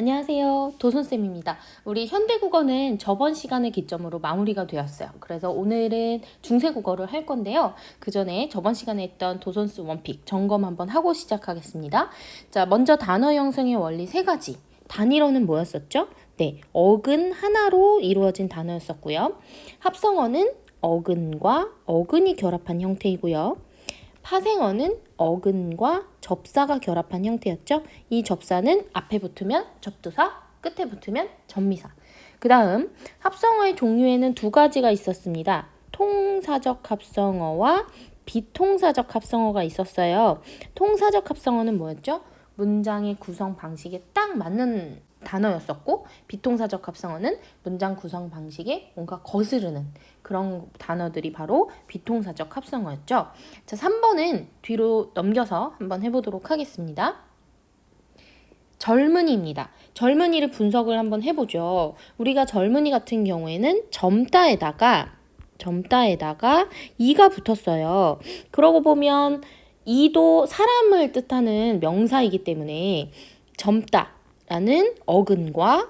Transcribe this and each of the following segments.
안녕하세요. 도손쌤입니다. 우리 현대국어는 저번 시간을 기점으로 마무리가 되었어요. 그래서 오늘은 중세국어를 할 건데요. 그 전에 저번 시간에 했던 도손스 원픽 점검 한번 하고 시작하겠습니다. 자, 먼저 단어 형성의 원리 세 가지. 단위로는 뭐였었죠? 네, 어근 하나로 이루어진 단어였었고요. 합성어는 어근과 어근이 결합한 형태이고요. 파생어는 어근과 접사가 결합한 형태였죠. 이 접사는 앞에 붙으면 접두사, 끝에 붙으면 접미사. 그 다음 합성어의 종류에는 두 가지가 있었습니다. 통사적 합성어와 비통사적 합성어가 있었어요. 통사적 합성어는 뭐였죠? 문장의 구성 방식에 딱 맞는 단어였었고, 비통사적 합성어는 문장 구성 방식에 뭔가 거스르는 그런 단어들이 바로 비통사적 합성어였죠. 자, 3번은 뒤로 넘겨서 한번 해보도록 하겠습니다. 젊은이입니다. 젊은이를 분석을 한번 해보죠. 우리가 젊은이 같은 경우에는 젊다에다가 이가 붙었어요. 그러고 보면 이도 사람을 뜻하는 명사이기 때문에 젊다라는 어근과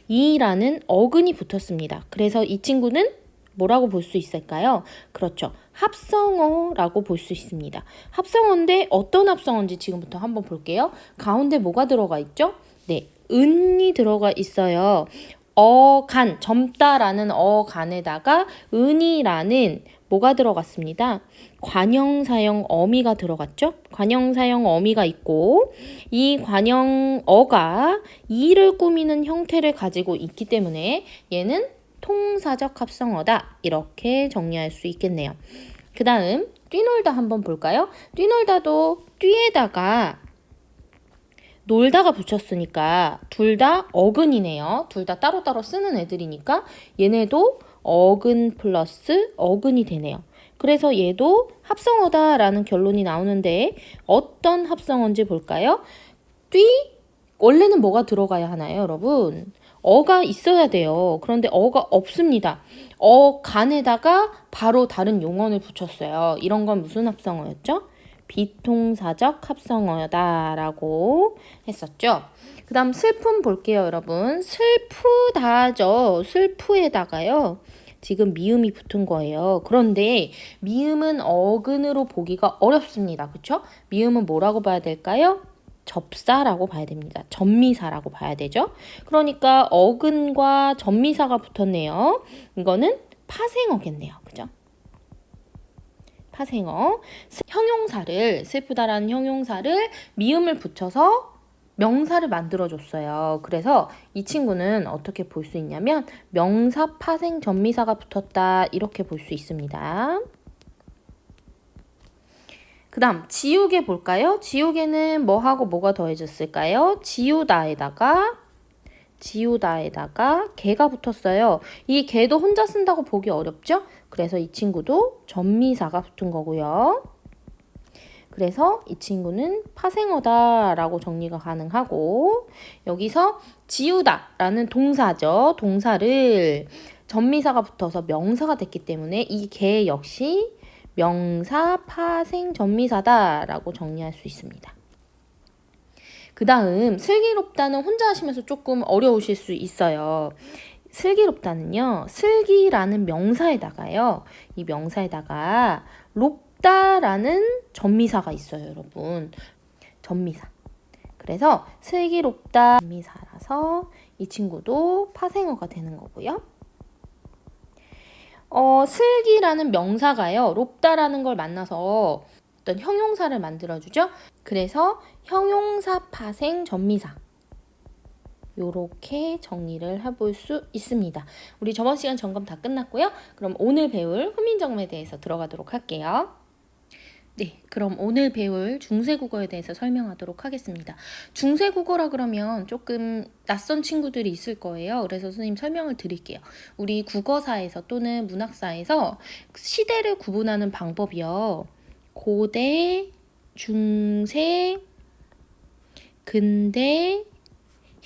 이라는 어근이 붙었습니다. 그래서 이 친구는 뭐라고 볼 수 있을까요? 그렇죠. 합성어라고 볼 수 있습니다. 합성어인데 어떤 합성어인지 지금부터 한번 볼게요. 가운데 뭐가 들어가 있죠? 네, 은이 들어가 있어요. 어간, 젊다라는 어간에다가 은이라는 뭐가 들어갔습니다. 관형사형 어미가 들어갔죠? 관형사형 어미가 있고 이 관형어가 이를 꾸미는 형태를 가지고 있기 때문에 얘는 통사적 합성어다. 이렇게 정리할 수 있겠네요. 그 다음 뛰놀다 한번 볼까요? 뛰놀다도 뛰에다가 놀다가 붙였으니까 둘 다 어근이네요. 둘 다 따로따로 쓰는 애들이니까 얘네도 어근 플러스 어근이 되네요. 그래서 얘도 합성어다라는 결론이 나오는데 어떤 합성어인지 볼까요? 뛰? 원래는 뭐가 들어가야 하나요, 여러분? 어가 있어야 돼요. 그런데 어가 없습니다. 어간에다가 바로 다른 용언을 붙였어요. 이런 건 무슨 합성어였죠? 비통사적 합성어다라고 했었죠. 그 다음 슬픔 볼게요, 여러분. 슬프다죠. 슬프에다가요. 지금 미음이 붙은 거예요. 그런데 미음은 어근으로 보기가 어렵습니다. 그쵸? 미음은 뭐라고 봐야 될까요? 접사라고 봐야 됩니다. 접미사라고 봐야 되죠. 그러니까 어근과 접미사가 붙었네요. 이거는 파생어겠네요. 그죠? 파생어. 형용사를, 슬프다라는 형용사를 미음을 붙여서 명사를 만들어줬어요. 그래서 이 친구는 어떻게 볼 수 있냐면 명사, 파생, 접미사가 붙었다 이렇게 볼 수 있습니다. 그 다음 지우개 볼까요? 지우개는 뭐하고 뭐가 더해졌을까요? 지우다에다가 개가 붙었어요. 이 개도 혼자 쓴다고 보기 어렵죠? 그래서 이 친구도 접미사가 붙은 거고요. 그래서 이 친구는 파생어다라고 정리가 가능하고 여기서 지우다라는 동사죠. 동사를 접미사가 붙어서 명사가 됐기 때문에 이 개 역시 명사, 파생, 접미사다라고 정리할 수 있습니다. 그 다음 슬기롭다는 혼자 하시면서 조금 어려우실 수 있어요. 슬기롭다는요. 슬기라는 명사에다가요. 이 명사에다가 롭다라는 접미사가 있어요, 여러분. 접미사. 그래서 슬기롭다 접미사라서 이 친구도 파생어가 되는 거고요. 슬기라는 명사가요. 롭다라는 걸 만나서 어떤 형용사를 만들어주죠. 그래서 형용사 파생 접미사 요렇게 정리를 해볼 수 있습니다. 우리 저번 시간 점검 다 끝났고요. 그럼 오늘 배울 훈민정음에 대해서 들어가도록 할게요. 네, 그럼 오늘 배울 중세국어에 대해서 설명하도록 하겠습니다. 중세국어라 그러면 조금 낯선 친구들이 있을 거예요. 그래서 선생님 설명을 드릴게요. 우리 국어사에서 또는 문학사에서 시대를 구분하는 방법이요. 고대, 중세, 근대,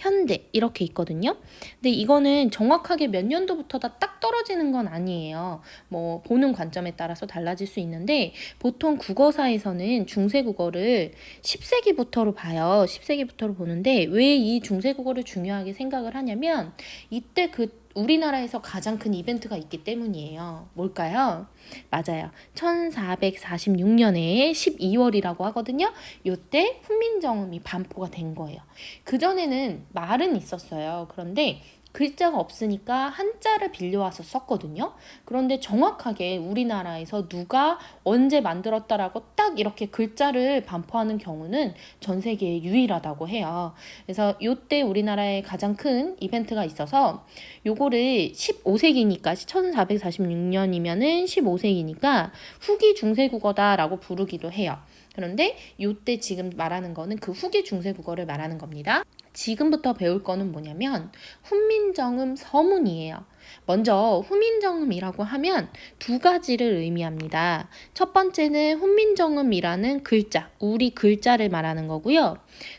현대 이렇게 있거든요. 근데 이거는 정확하게 몇 년도부터 다 딱 떨어지는 건 아니에요. 뭐 보는 관점에 따라서 달라질 수 있는데 보통 국어사에서는 중세국어를 10세기부터로 봐요. 10세기부터로 보는데 왜 이 중세국어를 중요하게 생각을 하냐면 이때 우리나라에서 가장 큰 이벤트가 있기 때문이에요. 뭘까요? 맞아요. 1446년에 12월이라고 하거든요. 요때 훈민정음이 반포가 된 거예요. 그전에는 말은 있었어요. 그런데 글자가 없으니까 한자를 빌려와서 썼거든요. 그런데 정확하게 우리나라에서 누가 언제 만들었다라고 딱 이렇게 글자를 반포하는 경우는 전 세계에 유일하다고 해요. 그래서 요때 우리나라에 가장 큰 이벤트가 있어서 요거를 15세기니까 1446년이면은 15세기니까 후기 중세국어다라고 부르기도 해요. 그런데 요때 지금 말하는 거는 그 후기 중세국어를 말하는 겁니다. 지금부터 배울 거는 뭐냐면 훈민정음 서문이에요. 먼저 훈민정음이라고 하면 두 가지를 의미합니다. 첫 번째는 훈민정음이라는 글자, 우리 글자를 말하는 거고요.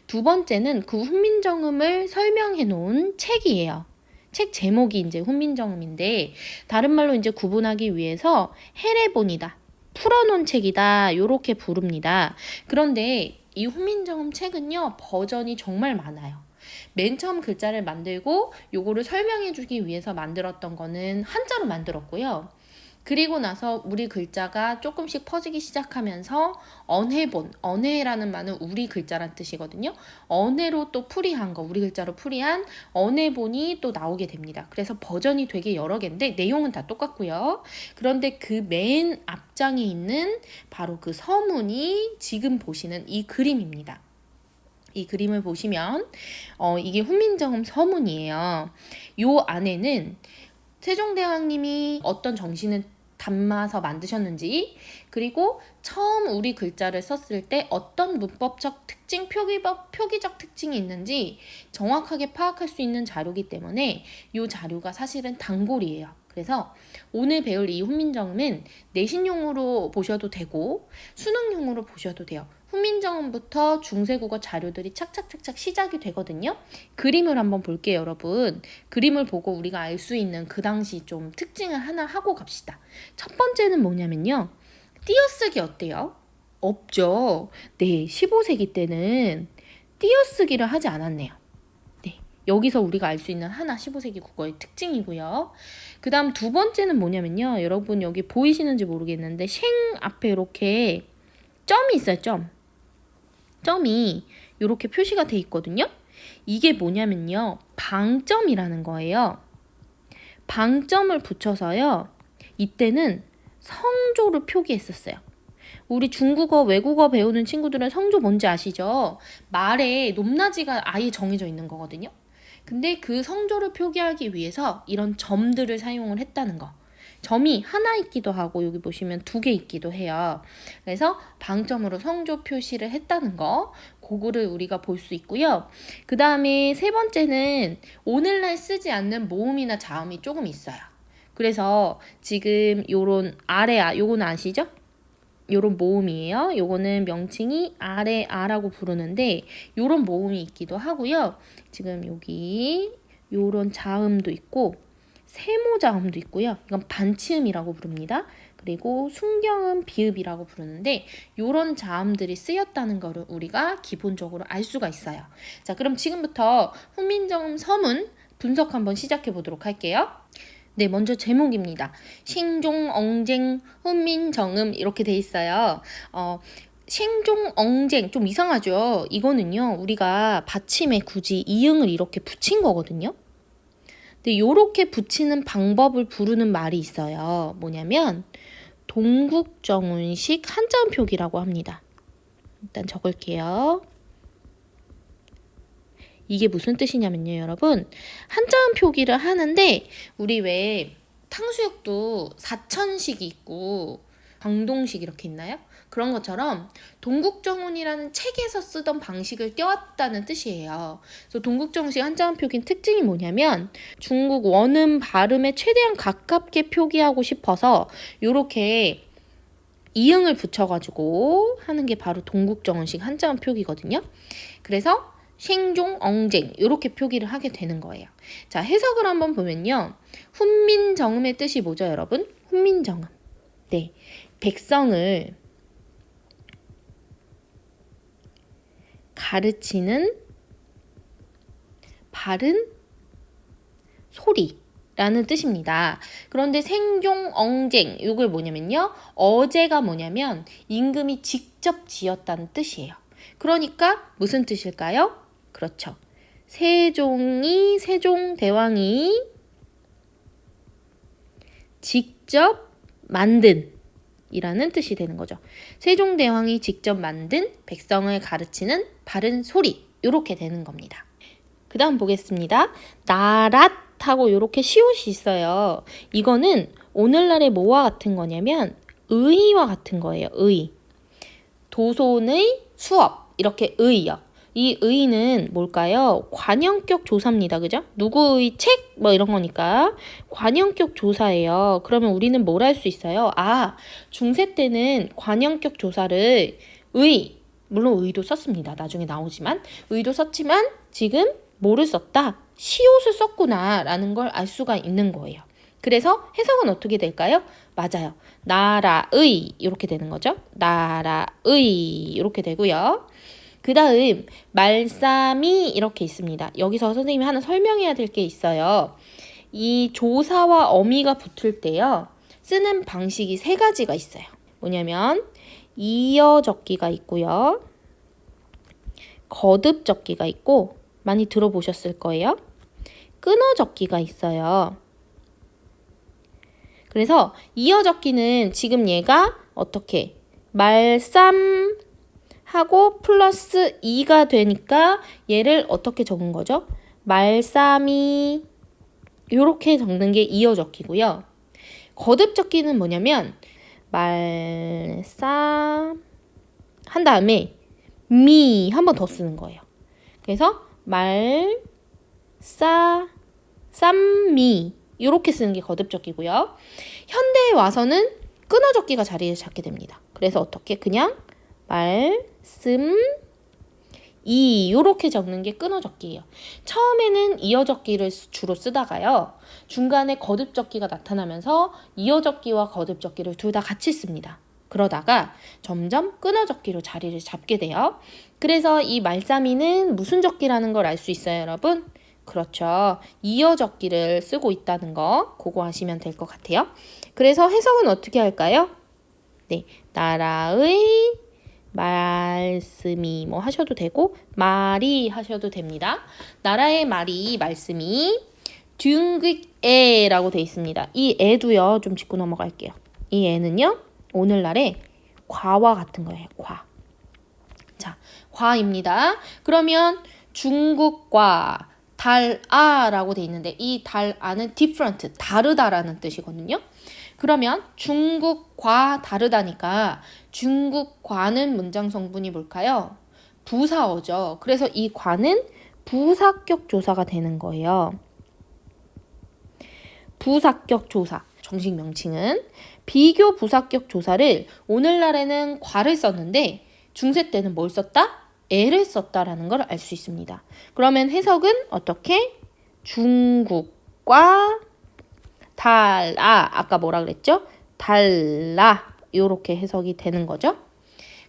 두 번째는 그 훈민정음을 설명해 놓은 책이에요. 책 제목이 이제 훈민정음인데 다른 말로 이제 구분하기 위해서 해례본이다, 풀어놓은 책이다 요렇게 부릅니다. 그런데 이 훈민정음 책은요 버전이 정말 많아요. 맨 처음 글자를 만들고 요거를 설명해 주기 위해서 만들었던 거는 한자로 만들었고요. 그리고 나서 우리 글자가 조금씩 퍼지기 시작하면서 언해본, 언해라는 말은 우리 글자란 뜻이거든요. 언해로 또 풀이한 거, 우리 글자로 풀이한 언해본이 또 나오게 됩니다. 그래서 버전이 되게 여러 개인데 내용은 다 똑같고요. 그런데 그 맨 앞장에 있는 바로 그 서문이 지금 보시는 이 그림입니다. 이 그림을 보시면 이게 훈민정음 서문이에요. 요 안에는 세종대왕님이 어떤 정신을 담아서 만드셨는지, 그리고 처음 우리 글자를 썼을 때 어떤 문법적 특징, 표기적 특징이 있는지 정확하게 파악할 수 있는 자료이기 때문에 이 자료가 사실은 단골이에요. 그래서 오늘 배울 이 훈민정음은 내신용으로 보셔도 되고 수능용으로 보셔도 돼요. 훈민정음부터 중세국어 자료들이 착착착착 시작이 되거든요. 그림을 한번 볼게요, 여러분. 그림을 보고 우리가 알 수 있는 그 당시 좀 특징을 하나 하고 갑시다. 첫 번째는 뭐냐면요. 띄어쓰기 어때요? 없죠. 네, 15세기 때는 띄어쓰기를 하지 않았네요. 네, 여기서 우리가 알 수 있는 하나 15세기 국어의 특징이고요. 그 다음 두 번째는 뭐냐면요. 여러분 여기 보이시는지 모르겠는데 생 앞에 이렇게 점이 있어요. 점이 이렇게 표시가 돼 있거든요. 이게 뭐냐면요. 방점이라는 거예요. 방점을 붙여서요. 이때는 성조를 표기했었어요. 우리 중국어, 외국어 배우는 친구들은 성조 뭔지 아시죠? 말에 높낮이가 아예 정해져 있는 거거든요. 근데 그 성조를 표기하기 위해서 이런 점들을 사용을 했다는 거. 점이 하나 있기도 하고 여기 보시면 두 개 있기도 해요. 그래서 방점으로 성조 표시를 했다는 거, 그거를 우리가 볼 수 있고요. 그 다음에 세 번째는 오늘날 쓰지 않는 모음이나 자음이 조금 있어요. 그래서 지금 요런 요거는 아시죠? 요런 모음이에요. 요거는 명칭이 아라고 부르는데 요런 모음이 있기도 하고요. 지금 여기 요런 자음도 있고 세모자음도 있고요. 이건 반치음이라고 부릅니다. 그리고 순경음, 비읍이라고 부르는데 요런 자음들이 쓰였다는 거를 우리가 기본적으로 알 수가 있어요. 자, 그럼 지금부터 훈민정음 서문 분석 한번 시작해 보도록 할게요. 네, 먼저 제목입니다. 신종엉쟁 훈민정음 이렇게 돼 있어요. 신종엉쟁 좀 이상하죠? 이거는요, 우리가 받침에 굳이 이응을 이렇게 붙인 거거든요. 근데 요렇게 붙이는 방법을 부르는 말이 있어요. 뭐냐면 동국정운식 한자음 표기라고 합니다. 일단 적을게요. 이게 무슨 뜻이냐면요, 여러분. 한자음 표기를 하는데 우리 왜 탕수육도 사천식이 있고 광동식 이렇게 있나요? 그런 것처럼 동국정운이라는 책에서 쓰던 방식을 떼왔다는 뜻이에요. 그래서 동국정운식 한자음 표기는 특징이 뭐냐면 중국 원음 발음에 최대한 가깝게 표기하고 싶어서 이렇게 이응을 붙여가지고 하는 게 바로 동국정운식 한자음 표기거든요. 그래서 생종 엉쟁 이렇게 표기를 하게 되는 거예요. 자, 해석을 한번 보면요. 훈민정음의 뜻이 뭐죠, 여러분? 훈민정음. 네, 백성을 가르치는 바른 소리라는 뜻입니다. 그런데 생종 엉쟁 이걸 뭐냐면요. 어제가 뭐냐면 임금이 직접 지었다는 뜻이에요. 그러니까 무슨 뜻일까요? 그렇죠. 세종대왕이 직접 만든 이라는 뜻이 되는 거죠. 세종대왕이 직접 만든 백성을 가르치는 바른 소리 이렇게 되는 겁니다. 그 다음 보겠습니다. 나랏하고 이렇게 시옷이 있어요. 이거는 오늘날의 뭐와 같은 거냐면 의와 같은 거예요. 의. 도손의 수업 이렇게 의요. 이 의는 뭘까요? 관형격 조사입니다. 그죠? 누구의 책? 뭐 이런 거니까 관형격 조사예요. 그러면 우리는 뭘 할 수 있어요? 아, 중세 때는 관형격 조사를 물론 의도 썼습니다. 나중에 나오지만 의도 썼지만 지금 뭐를 썼다? 시옷을 썼구나 라는 걸 알 수가 있는 거예요. 그래서 해석은 어떻게 될까요? 맞아요. 나라의 이렇게 되는 거죠. 나라의 이렇게 되고요. 그 다음 말싸미 이렇게 있습니다. 여기서 선생님이 하나 설명해야 될 게 있어요. 이 조사와 어미가 붙을 때요. 쓰는 방식이 세 가지가 있어요. 뭐냐면 이어적기가 있고요. 거듭적기가 있고 많이 들어보셨을 거예요. 끊어적기가 있어요. 그래서 이어적기는 지금 얘가 어떻게 말쌈 하고 플러스 2가 되니까 얘를 어떻게 적은 거죠? 말쌈이 이렇게 적는 게 이어적기고요. 거듭적기는 뭐냐면 말쌈 한 다음에 미 한 번 더 쓰는 거예요. 그래서 쌈미 이렇게 쓰는 게 거듭적기고요. 현대에 와서는 끊어적기가 자리를 잡게 됩니다. 그래서 어떻게 그냥 이렇게 적는 게 끊어적기예요. 처음에는 이어적기를 주로 쓰다가요. 중간에 거듭적기가 나타나면서 이어적기와 거듭적기를 둘 다 같이 씁니다. 그러다가 점점 끊어적기로 자리를 잡게 돼요. 그래서 이 말싸미는 무슨 적기라는 걸 알 수 있어요, 여러분? 그렇죠. 이어적기를 쓰고 있다는 거 그거 아시면 될 것 같아요. 그래서 해석은 어떻게 할까요? 네, 나라의 말씀이 뭐 하셔도 되고 말이 하셔도 됩니다. 나라의 말이 말씀이 둥극애라고 돼 있습니다. 이 애도요 좀 짚고 넘어갈게요. 이 애는요 오늘날의 과와 같은 거예요. 과. 자, 과입니다. 그러면 중국과 달아라고 돼 있는데 이 달아는 different, 다르다라는 뜻이거든요. 그러면 중국과 다르다니까 중국과는 문장 성분이 뭘까요? 부사어죠. 그래서 이 과는 부사격 조사가 되는 거예요. 부사격 조사. 정식 명칭은 비교 부사격 조사를 오늘날에는 과를 썼는데 중세 때는 뭘 썼다? 애를 썼다라는 걸 알 수 있습니다. 그러면 해석은 어떻게? 중국과 달라. 아까 뭐라 그랬죠? 달라. 이렇게 해석이 되는 거죠.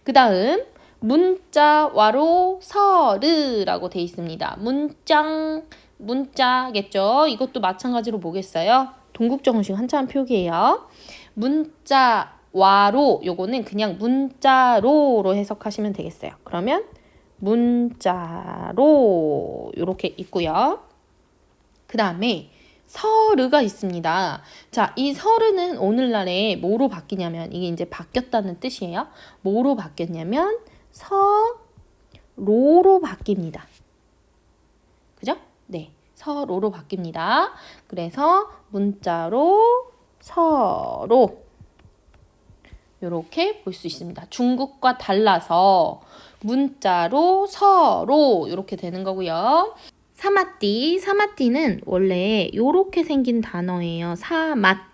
그 다음 문자와로 서르라고 돼 있습니다. 문자겠죠. 이것도 마찬가지로 뭐겠어요? 동국정식 한자음 표기예요. 문자와로 요거는 그냥 문자로로 해석하시면 되겠어요. 그러면 문자로 이렇게 있고요. 그 다음에 서르가 있습니다. 자, 이 서르는 오늘날에 뭐로 바뀌냐면 이게 이제 바뀌었다는 뜻이에요. 뭐로 바뀌었냐면 서로로 바뀝니다. 그죠? 네, 서로로 바뀝니다. 그래서 문자로 서로 이렇게 볼 수 있습니다. 중국과 달라서 문자로 서로 이렇게 되는 거고요. 사마띠는 원래 이렇게 생긴 단어예요. 사맞다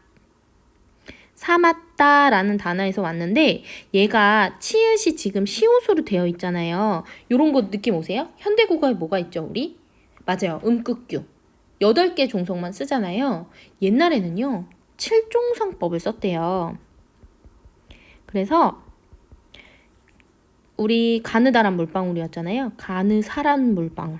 사맞다라는 단어에서 왔는데 얘가 치읓이 지금 시옷으로 되어 있잖아요. 요런 거 느낌 오세요? 현대국어에 뭐가 있죠, 우리? 맞아요. 음극규. 8개 종속만 쓰잖아요. 옛날에는요. 7종성법을 썼대요. 그래서 우리 가느다란 물방울이었잖아요. 가느사란 물방울.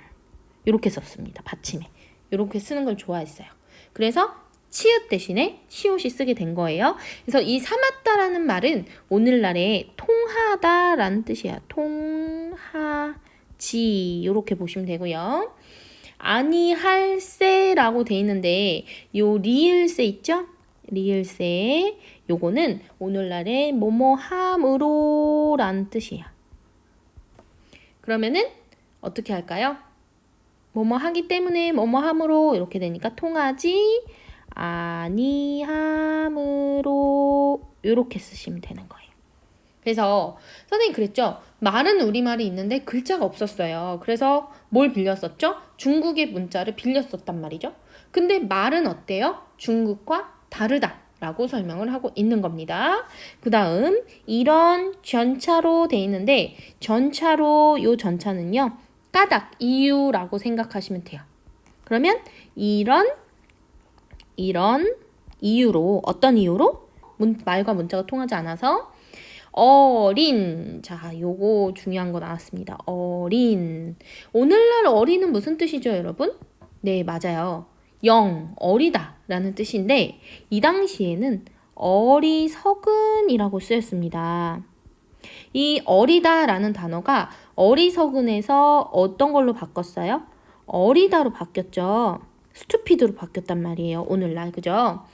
이렇게 썼습니다. 받침에. 이렇게 쓰는 걸 좋아했어요. 그래서 치읓 대신에 시옷이 쓰게 된 거예요. 그래서 이 사맞다라는 말은 오늘날에 통하다라는 뜻이야. 통하지. 이렇게 보시면 되고요. 아니할세라고 돼 있는데 요 리을세 있죠? 리을세. 요거는 오늘날에 뭐뭐함으로 라는 뜻이에요. 그러면은 어떻게 할까요? 뭐뭐 하기 때문에 뭐뭐 함으로 이렇게 되니까 통하지 아니함으로 이렇게 쓰시면 되는 거예요. 그래서 선생님 그랬죠? 말은 우리말이 있는데 글자가 없었어요. 그래서 뭘 빌렸었죠? 중국의 문자를 빌렸었단 말이죠. 근데 말은 어때요? 중국과 다르다라고 설명을 하고 있는 겁니다. 그 다음 이런 전차로 돼 있는데 전차로 요 전차는요. 까닭, 이유라고 생각하시면 돼요. 그러면 이런 이유로 어떤 이유로? 말과 문자가 통하지 않아서 어린. 자, 요거 중요한 거 나왔습니다. 어린. 오늘날 어린은 무슨 뜻이죠, 여러분? 네, 맞아요. 어리다 라는 뜻인데 이 당시에는 어리석은이라고 쓰였습니다. 이 어리다 라는 단어가 어리석은에서 어떤 걸로 바꿨어요? 어리다로 바뀌었죠. 스투피드로 바뀌었단 말이에요. 오늘날. 그죠?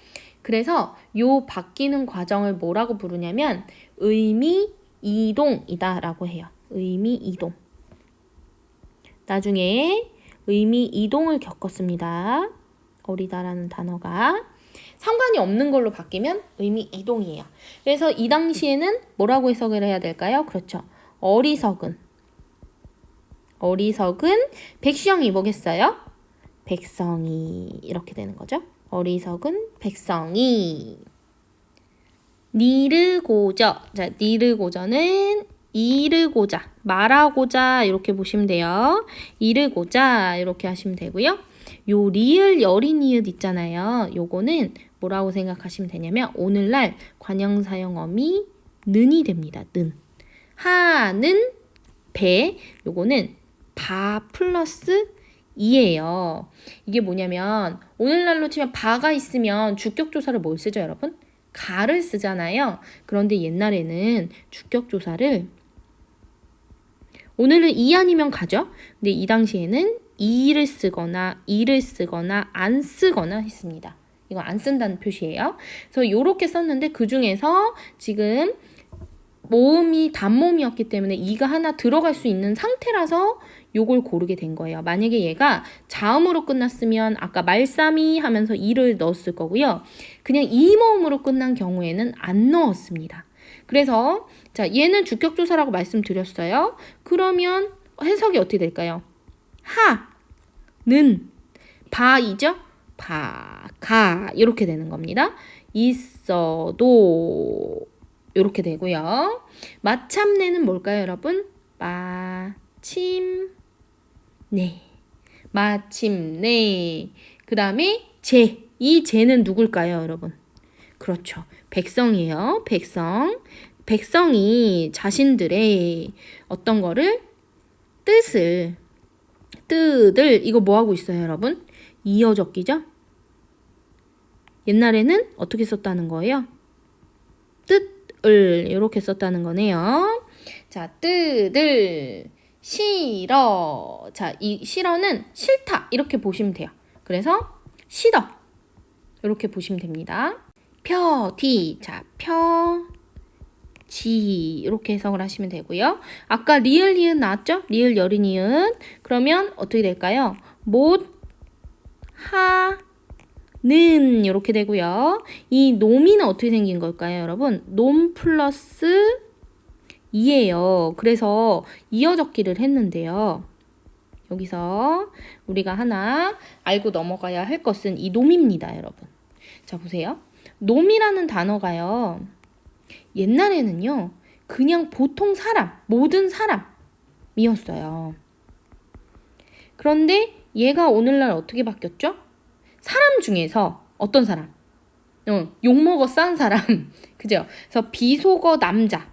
그래서 요 바뀌는 과정을 뭐라고 부르냐면 의미 이동이다 라고 해요. 의미 이동. 나중에 의미 이동을 겪었습니다. 어리다라는 단어가. 상관이 없는 걸로 바뀌면 의미 이동이에요. 그래서 이 당시에는 뭐라고 해석을 해야 될까요? 그렇죠. 어리석은. 백성이 뭐겠어요? 백성이. 이렇게 되는 거죠. 어리석은 백성이. 니르고저. 자, 니르고저는 이르고자, 말하고자 이렇게 보시면 돼요. 이르고자 이렇게 하시면 되고요. 요 리을 여린 이읒 있잖아요. 요거는 뭐라고 생각하시면 되냐면 오늘날 관형사용어미 는이 됩니다. 는. 하는 배. 요거는 바 플러스 이예요. 이게 뭐냐면 오늘날로 치면 바가 있으면 주격조사를 뭘 쓰죠, 여러분? 가를 쓰잖아요. 그런데 옛날에는 주격조사를 오늘은 이 아니면 가죠. 근데 이 당시에는 이를 쓰거나 이를 쓰거나 안 쓰거나 했습니다. 이거 안 쓴다는 표시예요. 그래서 이렇게 썼는데 그 중에서 지금 모음이 단모음이었기 때문에 이가 하나 들어갈 수 있는 상태라서 요걸 고르게 된 거예요. 만약에 얘가 자음으로 끝났으면 아까 말싸미 하면서 이를 넣었을 거고요. 그냥 이모음으로 끝난 경우에는 안 넣었습니다. 그래서 자, 얘는 주격조사라고 말씀드렸어요. 그러면 해석이 어떻게 될까요? 하는 바이죠? 가 이렇게 되는 겁니다. 있어도 이렇게 되고요. 마참내는 뭘까요, 여러분? 마침내. 그 다음에 이 제는 누굴까요, 여러분? 그렇죠. 백성이에요. 백성이 자신들의 어떤 거를 뜻을 이거 뭐 하고 있어요, 여러분? 이어 적기죠? 옛날에는 어떻게 썼다는 거예요? 뜻을 이렇게 썼다는 거네요. 자, 뜻을 싫어. 자, 이 싫어는 싫다 이렇게 보시면 돼요. 그래서 싫어 이렇게 보시면 됩니다. 펴티. 자, 지 이렇게 해석을 하시면 되고요. 아까 리을 니은 나왔죠? 리을 여린 니은. 그러면 어떻게 될까요? 못 하는 이렇게 되고요. 이 놈이는 어떻게 생긴 걸까요, 여러분? 놈 플러스 이에요. 그래서 이어 적기를 했는데요. 여기서 우리가 하나 알고 넘어가야 할 것은 이 놈입니다, 여러분. 자, 보세요. 놈이라는 단어가요. 옛날에는요, 그냥 보통 사람, 모든 사람이었어요. 그런데 얘가 오늘날 어떻게 바뀌었죠? 사람 중에서 어떤 사람? 욕먹어 싼 사람. 그죠? 그래서 비속어 남자.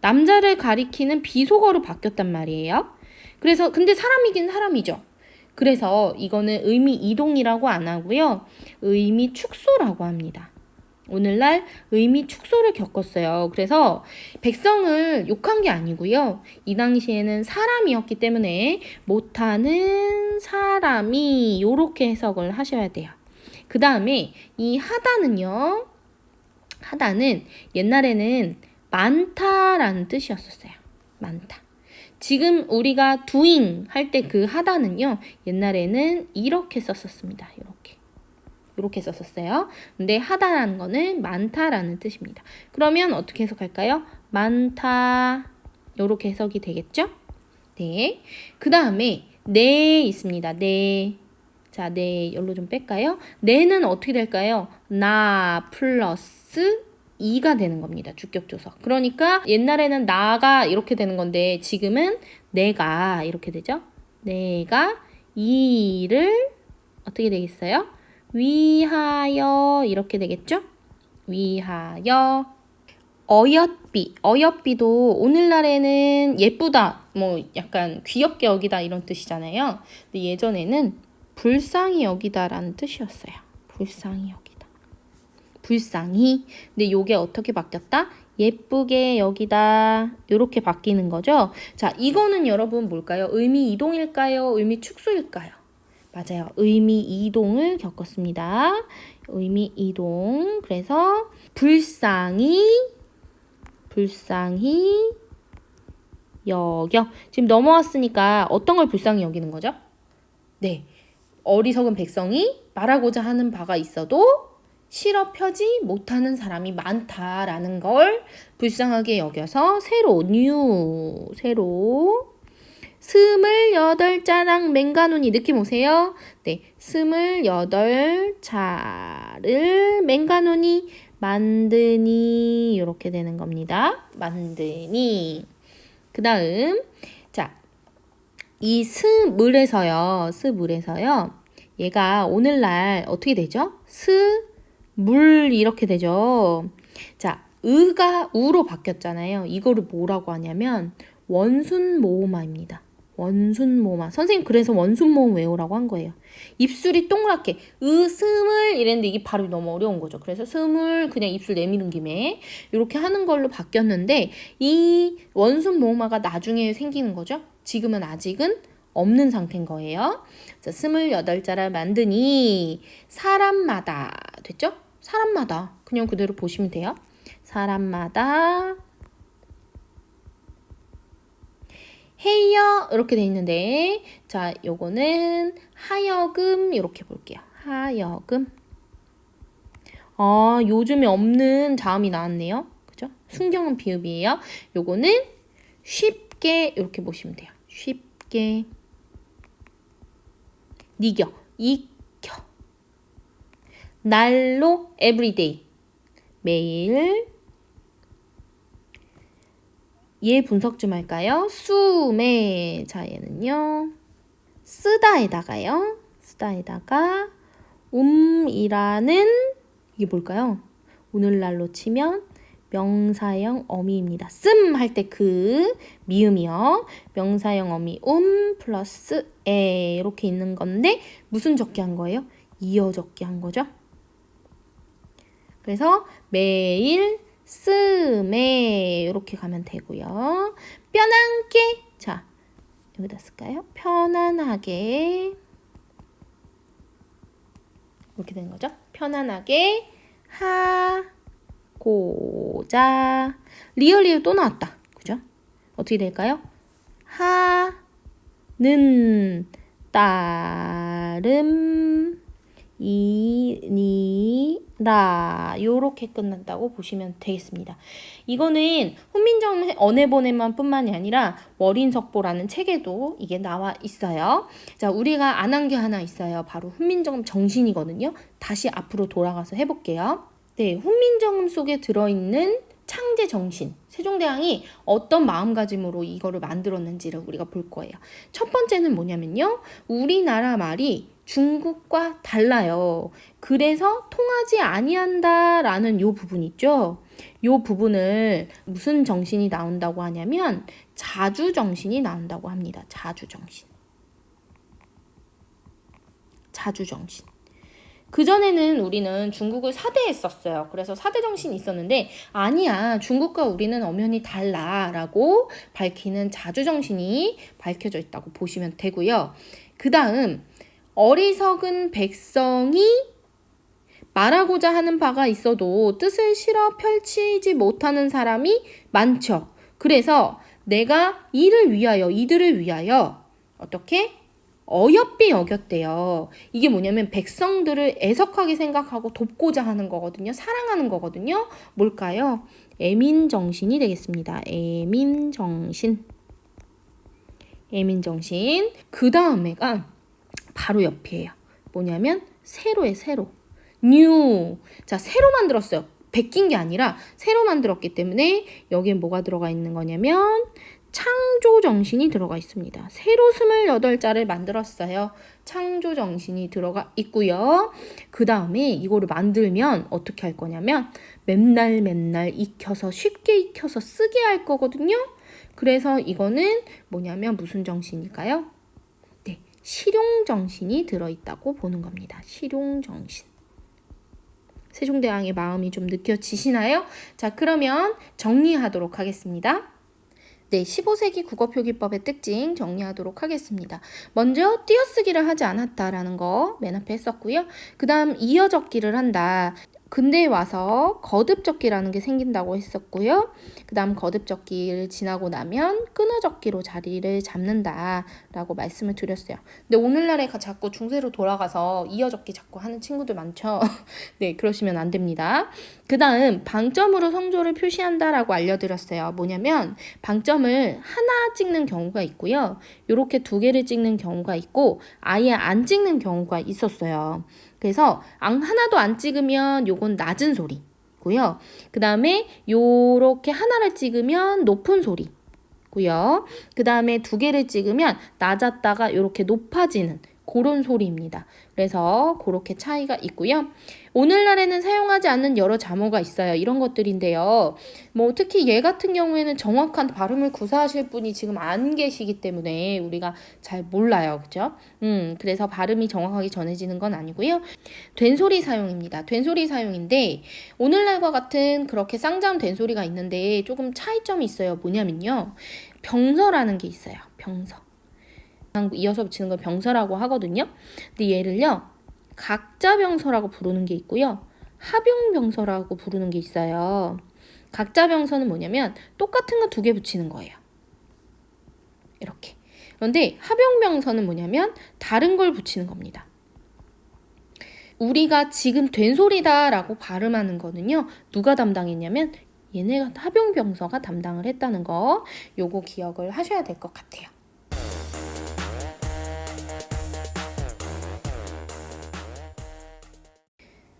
남자를 가리키는 비속어로 바뀌었단 말이에요. 그래서 근데 사람이긴 사람이죠. 그래서 이거는 의미 이동이라고 안 하고요. 의미 축소라고 합니다. 오늘날 의미 축소를 겪었어요. 그래서 백성을 욕한 게 아니고요. 이 당시에는 사람이었기 때문에 못하는 사람이 요렇게 해석을 하셔야 돼요. 그 다음에 이 하다는요. 하다는 옛날에는 많다라는 뜻이었었어요. 많다. 지금 우리가 doing 할 때 그 하다는요. 옛날에는 이렇게 썼었습니다. 이렇게 썼었어요. 근데 하다라는 거는 많다라는 뜻입니다. 그러면 어떻게 해석할까요? 많다. 이렇게 해석이 되겠죠? 네. 그 다음에 네 있습니다. 네. 자, 네. 열로 좀 뺄까요? 네는 어떻게 될까요? 나 플러스 이가 되는 겁니다. 주격조석. 그러니까 옛날에는 나가 이렇게 되는 건데 지금은 내가 이렇게 되죠? 내가 이를 어떻게 되겠어요? 위하여 이렇게 되겠죠? 위하여. 어여삐도 오늘날에는 예쁘다, 뭐 약간 귀엽게 여기다 이런 뜻이잖아요. 근데 예전에는 불쌍히 여기다라는 뜻이었어요. 불쌍히 여기다. 불쌍히. 근데 요게 어떻게 바뀌었다? 예쁘게 여기다 이렇게 바뀌는 거죠. 자, 이거는 여러분 뭘까요? 의미 이동일까요? 의미 축소일까요? 맞아요. 의미 이동을 겪었습니다. 의미 이동. 그래서 불쌍히 여겨. 지금 넘어왔으니까 어떤 걸 불쌍히 여기는 거죠? 네. 어리석은 백성이 말하고자 하는 바가 있어도 실어 펴지 못하는 사람이 많다라는 걸 불쌍하게 여겨서 새로 28자랑 맹가눈이 느낌 오세요? 네, 28자를 맹가눈이 만드니 이렇게 되는 겁니다. 만드니. 그 다음 자, 이 스물에서요. 얘가 오늘날 어떻게 되죠? 물 이렇게 되죠. 자, 의가 우로 바뀌었잖아요. 이거를 뭐라고 하냐면 원순모음화입니다. 원순모음화. 선생님 그래서 원순모음 외우라고 한 거예요. 입술이 동그랗게 스물 이랬는데 이게 발음이 너무 어려운 거죠. 그래서 스물 그냥 입술 내미는 김에 이렇게 하는 걸로 바뀌었는데 이 원순모음화가 나중에 생기는 거죠. 지금은 아직은 없는 상태인 거예요. 자, 28자를 만드니 사람마다 됐죠? 사람마다 그냥 그대로 보시면 돼요. 사람마다 해여 이렇게 돼 있는데 자, 요거는 하여금 이렇게 볼게요. 하여금. 요즘에 없는 자음이 나왔네요. 그죠? 순경은 비읍이에요. 요거는 쉽게 이렇게 보시면 돼요. 쉽게. 니겨, 익혀. 날로 everyday. 매일. 얘 분석 좀 할까요? 수매. 자, 얘는요. 쓰다에다가 이라는 이게 뭘까요? 오늘날로 치면 명사형 어미입니다. 할 때 그 미음이요. 명사형 어미 플러스 에 이렇게 있는 건데 무슨 적기 한 거예요? 이어 적기 한 거죠. 그래서 매일 쓰매 이렇게 가면 되고요. 편안하게 자 여기다 쓸까요? 편안하게 이렇게 되는 거죠. 편안하게 하고자 리얼 또 나왔다. 그죠? 어떻게 될까요? 하는 따름 이니라 요렇게 끝난다고 보시면 되겠습니다. 이거는 훈민정음 언해본해만 뿐만이 아니라 월인석보라는 책에도 이게 나와 있어요. 자, 우리가 안 한 게 하나 있어요. 바로 훈민정음 정신이거든요. 다시 앞으로 돌아가서 해볼게요. 네, 훈민정음 속에 들어있는 창제 정신, 세종대왕이 어떤 마음가짐으로 이거를 만들었는지를 우리가 볼 거예요. 첫 번째는 뭐냐면요. 우리나라 말이 중국과 달라요. 그래서 통하지 아니한다라는 요 부분 있죠. 요 부분을 무슨 정신이 나온다고 하냐면 자주 정신이 나온다고 합니다. 자주 정신. 자주 정신. 그전에는 우리는 중국을 사대했었어요. 그래서 사대 정신이 있었는데 아니야, 중국과 우리는 엄연히 달라라고 밝히는 자주 정신이 밝혀져 있다고 보시면 되고요. 그 다음 어리석은 백성이 말하고자 하는 바가 있어도 뜻을 실어 펼치지 못하는 사람이 많죠. 그래서 내가 이들을 위하여 어떻게? 어여삐 여겼대요. 이게 뭐냐면 백성들을 애석하게 생각하고 돕고자 하는 거거든요. 사랑하는 거거든요. 뭘까요? 애민정신이 되겠습니다. 애민정신. 애민정신. 그 다음에가 바로 옆이에요. 뭐냐면 세로의 세로. 뉴. 자, 새로 만들었어요. 베낀 게 아니라 새로 만들었기 때문에 여기에 뭐가 들어가 있는 거냐면 창조 정신이 들어가 있습니다. 새로 28자를 만들었어요. 창조 정신이 들어가 있고요. 그 다음에 이거를 만들면 어떻게 할 거냐면 맨날 익혀서 쉽게 익혀서 쓰게 할 거거든요. 그래서 이거는 뭐냐면 무슨 정신일까요? 네, 실용 정신이 들어있다고 보는 겁니다. 실용 정신. 세종대왕의 마음이 좀 느껴지시나요? 자, 그러면 정리하도록 하겠습니다. 네, 15세기 국어표기법의 특징 정리하도록 하겠습니다. 먼저 띄어쓰기를 하지 않았다라는 거 맨 앞에 했었고요. 그 다음 이어적기를 한다. 근대에 와서 거듭적기라는 게 생긴다고 했었고요. 그 다음 거듭적기를 지나고 나면 끊어적기로 자리를 잡는다라고 말씀을 드렸어요. 근데 오늘날에 자꾸 중세로 돌아가서 이어적기 자꾸 하는 친구들 많죠. 네, 그러시면 안 됩니다. 그 다음 방점으로 성조를 표시한다라고 알려드렸어요. 뭐냐면 방점을 하나 찍는 경우가 있고요. 이렇게 2개를 찍는 경우가 있고 아예 안 찍는 경우가 있었어요. 그래서 하나도 안 찍으면 요건 낮은 소리고요. 그 다음에 요렇게 하나를 찍으면 높은 소리고요. 그 다음에 2개를 찍으면 낮았다가 요렇게 높아지는 그런 소리입니다. 그래서 그렇게 차이가 있고요. 오늘날에는 사용하지 않는 여러 자모가 있어요. 이런 것들인데요. 뭐 특히 얘 같은 경우에는 정확한 발음을 구사하실 분이 지금 안 계시기 때문에 우리가 잘 몰라요. 그죠? 그래서 발음이 정확하게 전해지는 건 아니고요. 된소리 사용입니다. 된소리 사용인데 오늘날과 같은 그렇게 쌍자음 된소리가 있는데 조금 차이점이 있어요. 뭐냐면요. 병서라는 게 있어요. 병서. 이어서 붙이는 걸 병서라고 하거든요. 근데 얘를요. 각자병서라고 부르는 게 있고요. 합용병서라고 부르는 게 있어요. 각자병서는 뭐냐면 똑같은 거 2개 붙이는 거예요. 이렇게. 그런데 합용병서는 뭐냐면 다른 걸 붙이는 겁니다. 우리가 지금 된소리다라고 발음하는 거는요. 누가 담당했냐면 얘네가 합용병서가 담당을 했다는 거 요거 기억을 하셔야 될 것 같아요.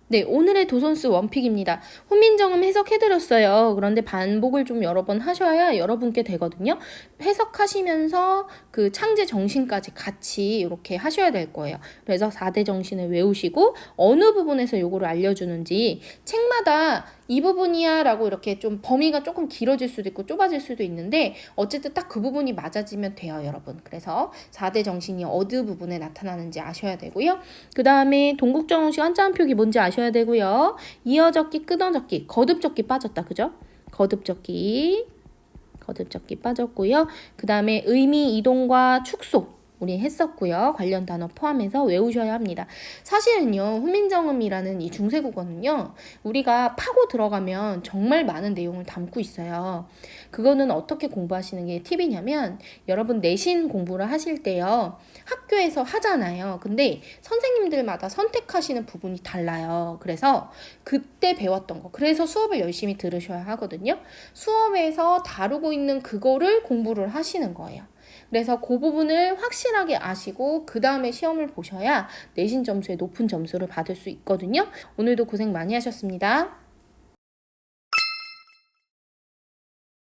네, 오늘의 도선스 원픽입니다. 훈민정음 해석해드렸어요. 그런데 반복을 좀 여러 번 하셔야 여러분께 되거든요. 해석하시면서 그 창제 정신까지 같이 이렇게 하셔야 될 거예요. 그래서 4대 정신을 외우시고 어느 부분에서 요거를 알려주는지 책마다 이 부분이야 라고 이렇게 좀 범위가 조금 길어질 수도 있고 좁아질 수도 있는데 어쨌든 딱 그 부분이 맞아지면 돼요, 여러분. 그래서 4대 정신이 어느 부분에 나타나는지 아셔야 되고요. 그 다음에 동국정원식 한자음 표기 뭔지 아셔야 되고요. 이어적기, 끊어적기, 거듭적기 빠졌다, 그죠? 거듭적기 빠졌고요. 그 다음에 의미, 이동과 축소 우리 했었고요. 관련 단어 포함해서 외우셔야 합니다. 사실은요, 훈민정음이라는 이 중세국어는요, 우리가 파고 들어가면 정말 많은 내용을 담고 있어요. 그거는 어떻게 공부하시는 게 팁이냐면, 여러분 내신 공부를 하실 때요, 학교에서 하잖아요. 근데 선생님들마다 선택하시는 부분이 달라요. 그래서 그때 배웠던 거, 그래서 수업을 열심히 들으셔야 하거든요. 수업에서 다루고 있는 그거를 공부를 하시는 거예요. 그래서 그 부분을 확실하게 아시고 그 다음에 시험을 보셔야 내신 점수에 높은 점수를 받을 수 있거든요. 오늘도 고생 많이 하셨습니다.